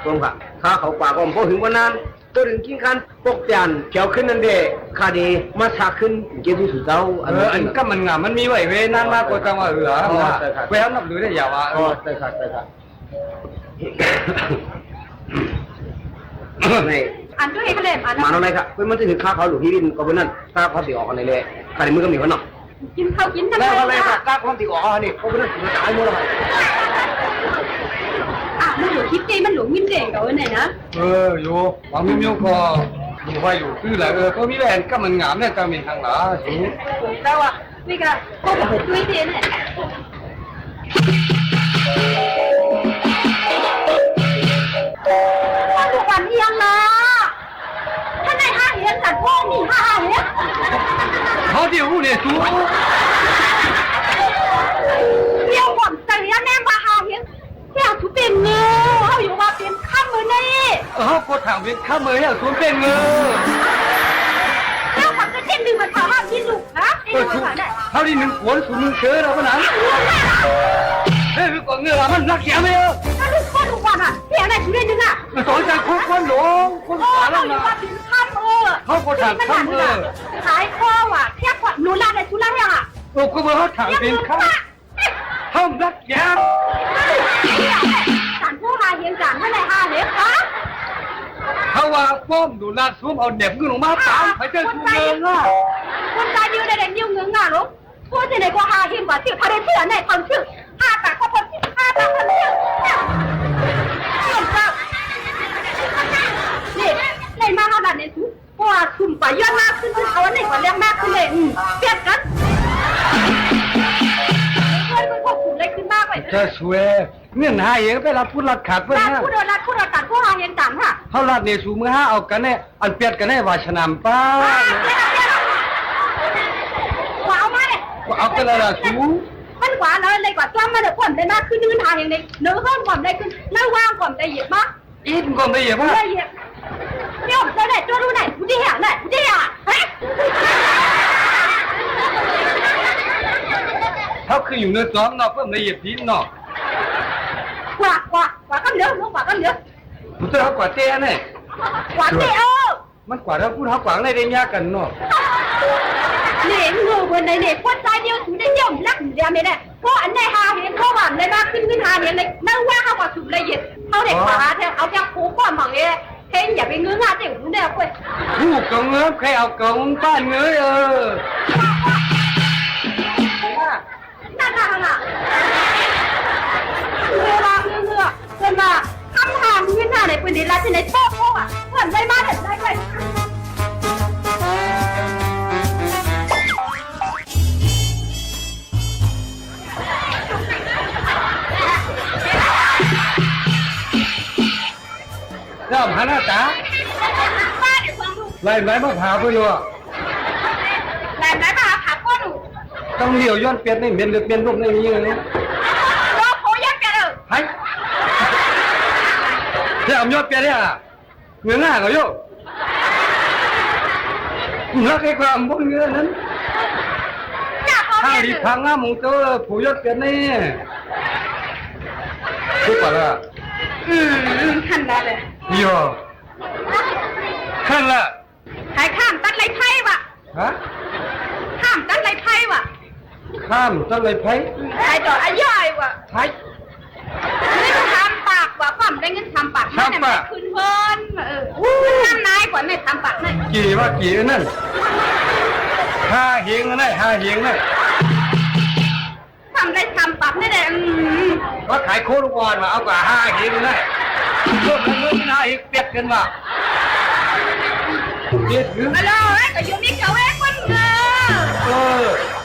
ข้าเขาปากก็พอถึงวันนั้นตัวถึงกินคันปกจานเขียวขึ้นนั่นเด้ข้าดีมาฉากขึ้นเกี่ยวกับสุดเจ้าอันก็มันงามมันมีไหวเวนั่นมากกว่าจังหวะเวลนับหรือได้ยาวอ่ะเจอค่ะนี่อันด้วยให้เล่มอัน มาอะไรครับเพื่อนมันจะถือข้าเขาหลุดที่ดินก็เป็นนั่นข้าเขาติออกกันเลยข้าในมือก็มีวันนอก กินข้าวกินทั้ง แล้วอะไรครับข้าเขาติออกนี่เขาเป็นนั่นถือตายหมดเลยมันอยู่คิดใจมันหลงมินเด่งกับเนี่ยนะอยู่บางมิวก็อยู่ว่าอยู่คือแหละก็มีแหวนก็มันงามเนี่ยจะมีทางหลาสูงแต่ว่านี่ก็ก็ไปด้วยเด่นเนี่ยทุกวันนี้ยังละท่านได้5 เหรียญจัดพ่อมี5 เหรียญเขาเดี๋ยวเนี่ยสูงเดี๋ยวผมใส่แล้วแม่มา5 เหรียญเที่ยวทุเป็นเงือเขาอยู่ว่าเป็นข้ามมือนี่ก็ถามเป็นข้ามมือเนี่ยสูงเป็นเงือแล้วผมจะเต้นดึงมาถามว่าที่ลูกนะเท่าที่หนึ่งขวนสูงหนึ่งเชื้อเราขนาดเฮ้ยก่อนเงือมันนักเขียนไหมถ้าลูกคนทุกวันอ่ะเที่ยวไหนชุดเด่นนึงอ่ะสอนใจคนหลวงคนสอนแล้วนะเขาก็ถามข้ามมือขายข้อว่ะเที่ยวหนูรักในชุดรักยังอ่ะก็เมื่อเขาถามเป็นข้ามห้องนักเขียนจานผู้5 เหรียญจานเท่าไหร่5 เหรียญคะเขาว่าป้อมดูลาดซุ้มเอาเด็บเงินลงมาตามไปเจอชูเงินอ่ะคนตายนิ้วได้นิ้วเงินอ่ะลูกพูดในกว่า5 เหรียญกว่าชื่อพาได้เชื่อในคนชื่อ5 ปากก็คนชื่อ5 ปากคนชื่อนี่ในมาขนาดนี้เพราะว่าซุ่มไปเยอะมากขึ้นเอาอันไหนกว่าเรื่องมากขึ้นเลยเปลี่ยนกันเพื่อนมันควบคุมได้ขึ้นมากเลยจะช่วยเงื่อน5 เหรียญไปรับพูดรัดขาดไปนะพูดรัดตัดผู้5 เหรียญจานค่ะเขาลัดเนี่ยสูมือ5เอากันเนี่ยอันเปียดกันเนี่ยว่าชนามป้าเอามาเนี่ยเอากันแล้วสูมันกว่าเลยกว่าจ้ามาเดี๋ยวความได้มากขึ้นทางอย่างนี้เนื้อข้นความได้ขึ้นเนื้อว่างความได้เหยียบมากอีกความได้เหยียบมากได้เหยียบเดี๋ยวจะไหนตัวรู้ไหนผู้ที่หาไหนผู้ที่หาเขาคืออยู่เนื้อซ้อมเนาะเพิ่มได้เหยียบทีเนาะกว่าก็เหลือลูกกว่าก็เหลือผู้เจ้ากว่าเต้เนี่ยกว่าเต้มันกว่าแล้วพูดเขากว่าอะไรได้ยากกันเนาะเนี่ยงูบนในเนี่ยคนใจเดียวถูได้ย่อมรักเดียวเนี่ยเพราะอันใน5 เหรียญเขาหวานเลยมากขึ้น5 เหรียญเลยนั่งว่าเขากว่าสุดละเอียดเขาเด็กกว่าเอาจากโค้กว่าหมองเนี่ยเฮ้ยอย่าไปเงื้องาเด็กรู้แน่เว้ยผู้กงเงื้อใครเอากงบ้านเงื้อนั่นน่ะเงื้อเพื่อนมาคำถามยืนหน้าในปืนดีรัดที่ในโต๊ะเขาอ่ะเพื่อนได้มาเด็ดได้ไปเริ่มหันหน้าตาไล่ไม้มาผ่าไปอยู่ไล่ไม้มาผ่าก้นต้องเลี้ยวย้อนเปลี่ยนในเมียนเลือดเมียนรูปในนี้เลยรอโคย้อนเปลี่ยนเฮ้ยเดี๋ยวย้อนเปลี่ยนเนี่ยเงื้อหน้าเขาอยู่รักไอ้ความพวกเงื้อนั้นถ้าดีพังหน้ามึงเจอผู้ย้อนเปลี่ยนนี่ทุกคนละขันละเลยโย่ขันละหายข้ามตัดไรไพ่วะฮะข้ามตัดไรไพ่วะข้ามตัดไรไพ่หายต่ออาย่อยวะไพ่ไม่ทำปากว่ะความได้เงินทำปากไม่ได้คืนเพิ่นทำนายกว่าไม่ทำปากนั่นกี่ว่ากี่นั่น5 เหรียญนั่น5 เหรียญนั่นทำได้ทำปากไม่ได้ว่าขายโคตรก่อนมาเอากว่า5 เหรียญนั่นเพิ่มเงิน5 เหรียญเปียกกันว่ะเดี๋ยวฮัลโหลก็อยู่นี่เขาเองคนเงือ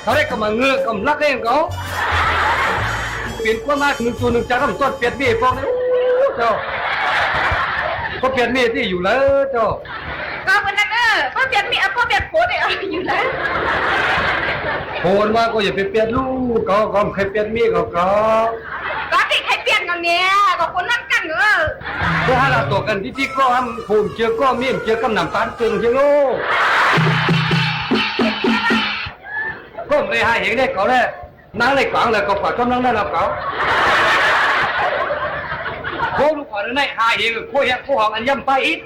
เขาได้กำลังเงือกำลักเองเขาเปลี่ยนกว่ามา1 ตัว 1จากคำต้นเปลี่ยนพี่พวกนี้เจ้า ก็เปลี่ยนมีที่อยู่แล้วเจ้าก็วันนั้นก็เปลี่ยนมีก็เปลี่ยนโพสอยู่แล้ว โหนว่าก็อย่าไปเปลี่ยนลูกก็ใครเปลี่ยนมีก็ที่ใครเปลี่ยนกันเนี่ยก็คนนั่งกันเพราะถ้าเราตัวกันที่ก็ทำผมเจอก็มีเจอกำหนำตาลตึงเชียวก็เลยหาเห็นได้เขาเลยนั่งเลยกวางเลยก็กว่าจำนั่งได้แล้วเขาโค้ลูกก่อนเลยหาเห็นโค้ยโค้ห้องอันย่ำไปอีก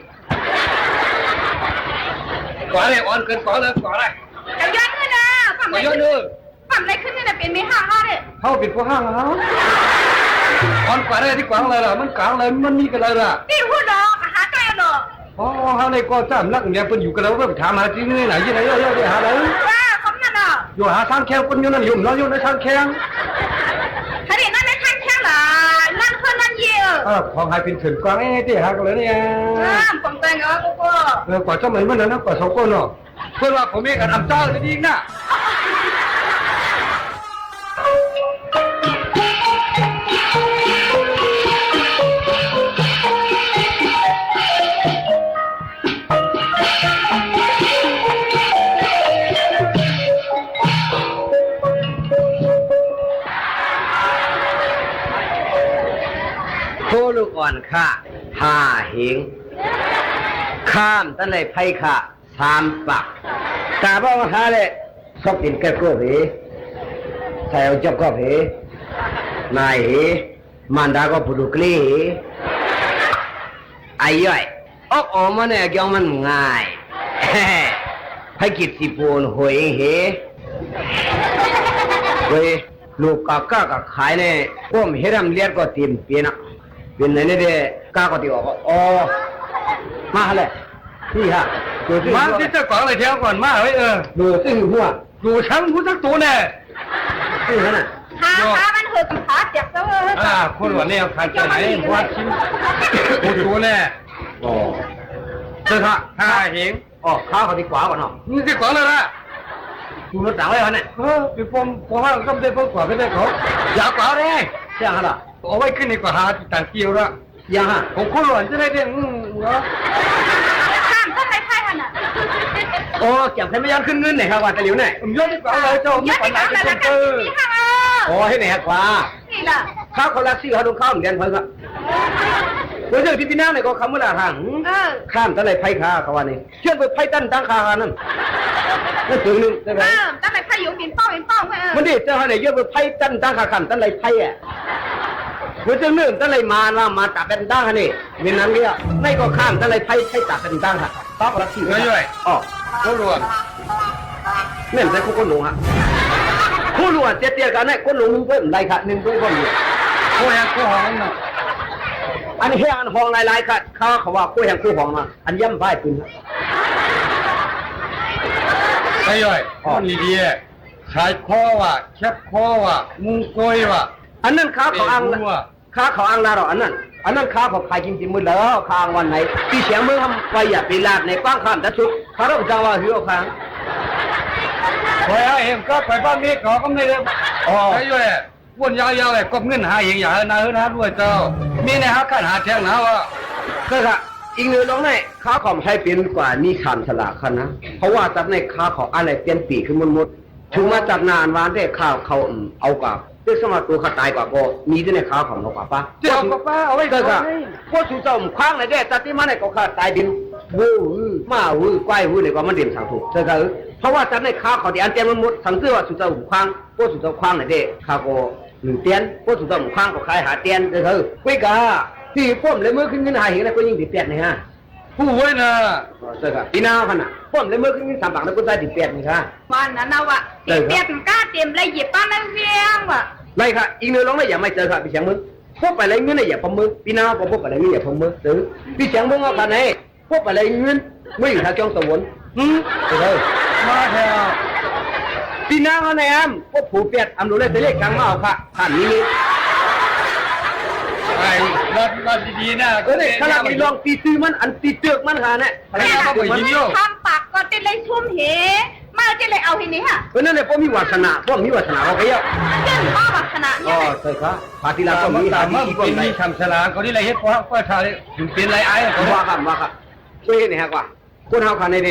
กว่าเลยอ่อนเกินกว่าเลยกว่าเลยจะย้อนขึ้นนะฝั่งอะไรขึ้นเนี่ยเป็นไม่ห่างเขาเลยเขาเป็นผู้ห้างเขาอ่อนกว่าเลยที่กวางเลยล่ะมันกลางเลยมันมีกันเลยล่ะนี่พูดหรอกหาใจหรอกอ๋อเขาในก็จำนักเนี่ยเป็นอยู่กันแล้วก็ถามหาที่นี่ไหนยี่ไหนเยอะๆหาอะไรว่าเขานั่นอ่ะอยู่หาทางแข้งคนอยู่นั่นอยู่เราอยู่ในทางแข้งถ้าเด็กนั่นในทางแข้งล่ะนั่นคนนั่นเยอะของหายเป็นถึงกวางที่หากันเลยเนี่ยผมแต่งเหรอกูก็กว่าเจ้าเหมือนมันนะกว่าสองคนเนาะเพื่อว่าผมมีการทำเจ้าจริงๆนะโคลูกอ่อนค่ะ5 เหงข้ามตั้งแต่ไพ่ค่ะ3 ปักกาบ้ามาหาเลยชอบกินแก้วก็เหใส่เอาจับก็เหนายเหมันดาก็ปุดุกลีไอ้ย่อยออกมาเนี่ยยังมันง่ายให้กิดสิปูนหวยเหเว้ยลูกกาก้าก็ขายเนี่ยก้มเฮรัมเลียดก็เต็มเปียนะเป็นไหนเนี่ยเด็กก้าก็ตีออกอ๋อมาเลยที่ฮะมาที่เจ้าของอะไรเที่ยวก่อนมาเฮ้ยดูซึ่งหัวดูช้างผู้สักตัวเนี่ยซึ่งนั่นน่ะขามันเหือขาเจ็บซะคนวันนี้ขาดใจไหนวัดชิ้นผู้ตัวเนี่ยอ๋อเจ้า5 เหงอ๋อข้าเขาดีกว่าก่อนเนาะนี่ที่กว่าเลยนะดูรถต่างเลยเขาเนี่ยไปปมพอห้างก็ได้พอกว่าก็ได้เขาอยากกว่าเลยเจ้าล่ะเอาไว้ขึ้นในกว่าหาต่างเกี่ยวละยังฮะผมคนหลอนจะได้เรื่องเนาะข้ามต้นไม้ไผ่หันอ่ะโอ้เก็บให้ไม่ย้อนขึ้นเงินไหนครับว่าตะหลิวเนี่ยย้อนดีกว่าเลยเจ้าย้อนดีกว่าเลยแล้วกันนี่ค่ะโอ้ให้ไหนกว่านี่ล่ะข้าวเขาลักซี่เขาดูข้าวเหมือนกันเพิ่งอะเรื่องที่พี่น้าเนี่ยก็คำว่าทางข้ามตั้งแต่ไพ่ขาเขาว่านี่เชื่อไปไพ่ตั้นตั้งขานั่นนั่นถึงนึงได้ไหมตั้งแต่ไพ่อยู่บินเป้ามันดิเจ้าเนี่ยเยอะไปไพ่ตั้นตั้งขาขันตั้งแต่ไพ่อะเมื่อเจ้าเรื่องตั้งแต่มาตัดเป็นตั้งฮะนี่เป็นนั้นเนี่ยไม่ก็ข้ามตั้งแต่ไพ่ตัดเป็นตั้งค่ะข้าวเขาลักซี่ไม่ย่อยอ๋อเขารวมนี่ใช่คู่คนหลงฮะคู่รวมเตี้ยกันเนี่ยคนหลงมึงเพิ่มไรค่ะ1 เพิ่มอยู่คู่แห่งคู่ห้องน่ะอันนี้แห่งห้องหลายๆค่ะเขาว่าคู่แห่งคู่ห้องมาอันย่ำไพ่ปืนไม่ย่อยมันดีๆขายข้อว่ะแคบข้อว่ะมุงกล้วยว่ะอันนั้นค้าเขาอังลาหรออันนั้นค้าเขาขายกินจิมือแล้วค้าวันไหนที่เสียงเมืองทำไปอย่าไปลาดในป้างข้ามตะชุกข้าเราจะว่าหิวค้างพอเห็นก็ไปบ้านนี้เขาก็ไม่ได้ใช่ย่อยวนยาวๆเลยก็เงินหาอย่างนาด้วยเจ้ามีในหาขันหาแทงนะวะก็ค่ะอีกเนื้อร้องในค้าของใช้เป็นกว่านี่ขามฉลาดขันนะเพราะว่าจับในค้าของอะไรเปลี่ยนปีขึ้นมดถึงมาจับนานวันได้ข้าวเขาเอากับเรื่องสมัครตัวขาตายกว่าก็มีที่ในค้าของเรากว่าป้าเจ้ากับป้าเอาไว้ก็ค่ะพวกชูเจ้าคว้างในได้จัดที่มาในก็ขาตายดินวูมาวูควายวูในก็มันเดี่ยมสังถูกเจ้าค่ะเพราะว่าจับในค้าของที่อันเต็มมันหมดสังเกตว่าชูเจ้าคว้างพวกชูเจ้าคว้างในได้ข้าก็1 เตียนพวกชูเจ้าคว้างก็ขายหาเตียนเจ้าค่ะคุยกะที่พ่มเลยเมื่อขึ้นเงินหาเห็นแล้วก็ยิ่งติดเตียนนะฮะผู้ไว้นะเจ้าค่ะพี่น้าขนาดพ่มเลยเมื่อขึ้นเงิน3 บาทแล้วก็ได้ติดเตียนนี่ค่ะวันนั้นนะวะติดเตียนกล้าเต็มเลยหยิบป้านั่งเวียงวะไรค่ะอีกเนื้อร้องเลยอย่าไม่เจอค่ะพี่เสียงมึงพวกไปอะไรเงินเนี่ยอย่าพมมือพี่น้าพวกไปอะไรเงินอย่าพมมือซื้อพี่เสียงมึงเอาขนาดไหนพวกไปอะไรเงินไม่อยู่ทางจองสวนเจ้ามาแถวพี่น้าเขาในพวกผูเปียดอำนุเลยจะเรียกกลางมาเอาค่ะผ่านนี้ไอ้รถดีๆนะเนี่ยขนาดนี้ลองตีซื้อมันอันตีเตือกมันค่ะเนี่ยทำปากก็ติดเลยชุ่มเหมา ที่เลยเอาทีนี้ค่ะ นั่นแหละพวกมีวาสนาพวกมีวาสนาเขาเยอะ เรื่องพ่อบักขนาด อ๋ นี้ อ เลย ใช่ครับปาติลาก็มี ตามมาเป็นมีคำสลาก็นี่ไรเฮ็ดเพราะว่าชาถึงเป็นไรไอ้ก็ ว่าครับช่วยนี่ฮะกว่าคนเฮาคันนี่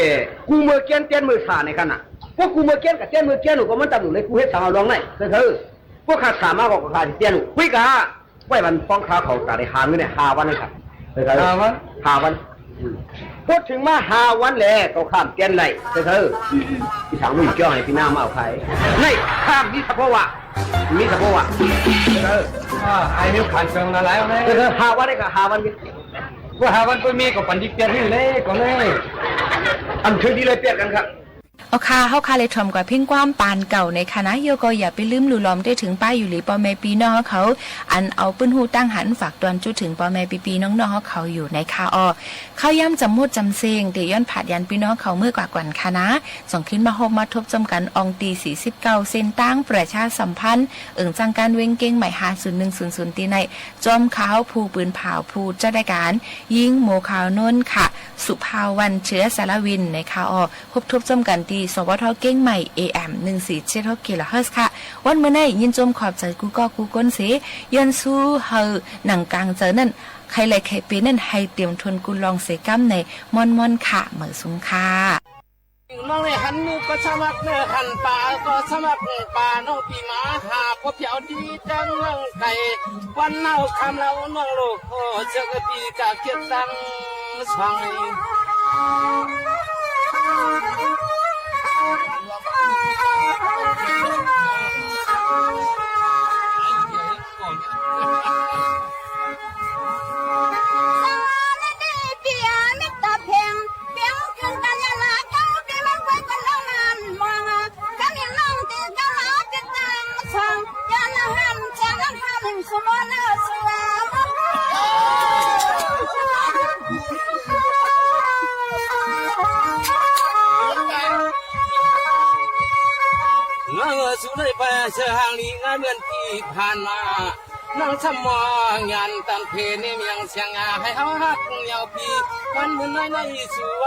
กูมือเกี้ยนเตี้ยนมือสาในกันน่ะพวกกูมือเกี้ยนกับเตี้ยนมือเกี้ยนหนูก็มันตำหนูเลยกูเฮ็ดสามเอาลองไหนคือพวกข้าสามารถบอกกับข้าเตี้ยนหนูคุยกะไว้มันป้องข้าเขาตาได้หาเงินเนี่ย5 วันนะครับ5 วันพูดถึงมา5 วันแล้วเขาข้ามเตี้ยนไหลพี่สาวมึงเกี่ยวให้พี่น้ามาเอาใครนี่ข้ามนี่เฉพาะว่าไอ้นิ้วผ่านเชิงอะไรเอาเลย5 วันได้ก็5 วันว่า5 วันก็มีกับปันดิเปียนนี่เลยก็เลยอันคือดีเลยเปลี่ยนกันครับเอาค่ะเฮาค่ะเลยทำกับเพ่งความปานเก่าในคณะโยก็อย่าไปลืมหลู่ล้อมได้ถึงป้ายอยู่หลีปอแม่ปีน้องเขาอันเอาปื้นหูตั้งหันฝากตอนจุดถึงปอแม่ปีน้องๆเขาอยู่ในคาอเข้าย่ำจำมุดจำเซงเดย้อนผาดยันพี่น้องเขาเมื่อกว่ากวันคณะส่งขึ้นมาโฮมมาทบจำกันองตี49เส้นตั้งประชาสัมพันธ์จังการเว้งเก่งใหม่50100ตีในจอมขาวผู้ปืนเผาผู้เจ้าได้การยิงโมขาวนนค่ะสุภาวันเชื้อสารวินในคาอพบทบจำกันตีสวทเก้งใหม่ AM 1476 kHz ค่ะวันเมื่อไหร่ยินจมขอบใจกูก็กูก้นเสยันสู้เฮอหนังกลางเจอนั่นใครเลยใครเป็นนั่นให้เตรียมทนกูลองเสกัมในมอนค่ะเหมือสุงค่ะน้องเนี่ยหันมือก็สมัครเนี่ยหันป่าก็สมัครป่าน้องปีมาหาพบเพียวดีจังเมืองไก่วันเน่าคำเราน้องโลกโอ้เจ้ากะปีกะเกียรตังสว่างสุดเลยไปเชื่อหางนี้งานเดือนที่ผ่านมานั่งสมองยันตันเพนี่ยังเสียงให้เขาฮักเยาวปีวันเมื่อน้อยในสัว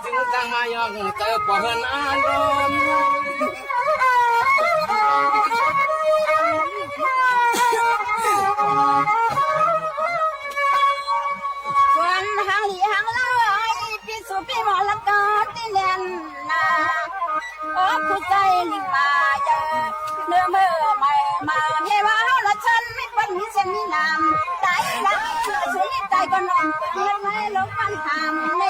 จึงตั้งมายองเจอปอเฮินอารมณ์วันหางหางเล่าไอ้พี่สุพี่หมอละกอที่แน่นนาโอ้ผู้ใจลิมาเยอะเนื้อเมื่อไม่มาเฮว่าเฮาละฉันไม่ควรมีเส้นมีน้ำใจละสุนิใจก็นอนเพื่อนไม่ลงมันทำไม่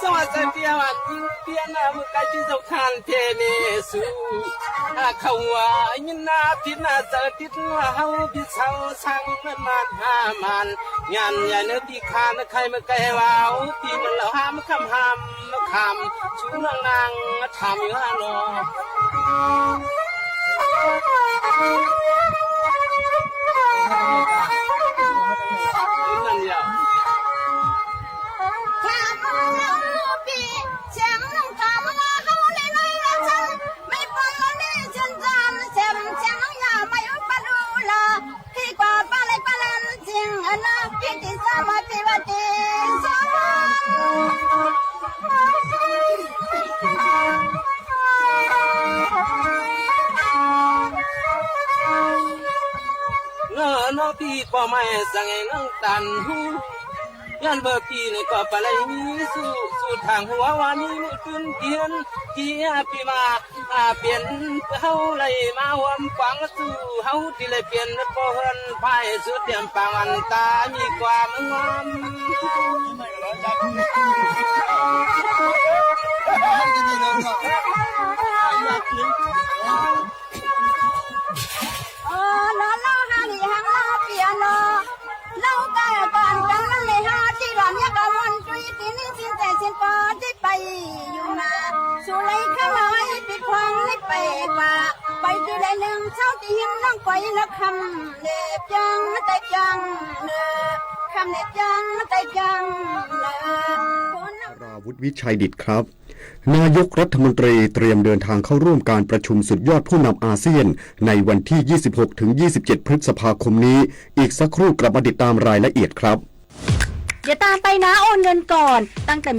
สวัสดีวันยิ่งเปียนามุกไก่ที่สำคัญเทเนสูเขาว่ายินนาพินาเจอติดเฮาพิเศร้าสั่งมันหามันงานใหญ่เนื้อที่คานใครมาแก่ว่าตีมันเหล่าห้ามคำห้ามคำชูนางทำอยู่ฮะนอนั่นเดียวน้องพี่ก็ไม่สั่งให้น้องตันหูยันเบอร์พี่นี่ก็ปะเลยมีสู้ทางหัววันนี้มือตื่นเตียนที่พี่มาเปลี่ยนเฮาเลยมาหวมฟังสู้เฮาที่เลยเปลี่ยนบ่เฮินพายสุดเตรียมปางอันตามีความงามล้อหางหางล้อเปียโนเล่ากันกันนั่นเลยฮะที่รำยากวันจุยที่นี่สิ้นแต่สิ้นปอที่ไปอยู่นาสุไลข้าน้อยปีควันนี่ไปกว่าไปที่ใดหนึ่งเช้าที่หิมน้องไปแล้วคำเล็บยังแต่ยังเนื้อคำเล็บยังแต่ยังเนื้อราวุฒิวิชัยดิตครับ นายกรัฐมนตรีเตรียมเดินทางเข้าร่วมการประชุมสุดยอดผู้นำอาเซียนในวันที่ 26-27 พฤษภาคมนี้อีกสักครู่กลับมาติดตามรายละเอียดครับ เดี๋ยวตามไปนะโอนเงินก่อนตั้งแต่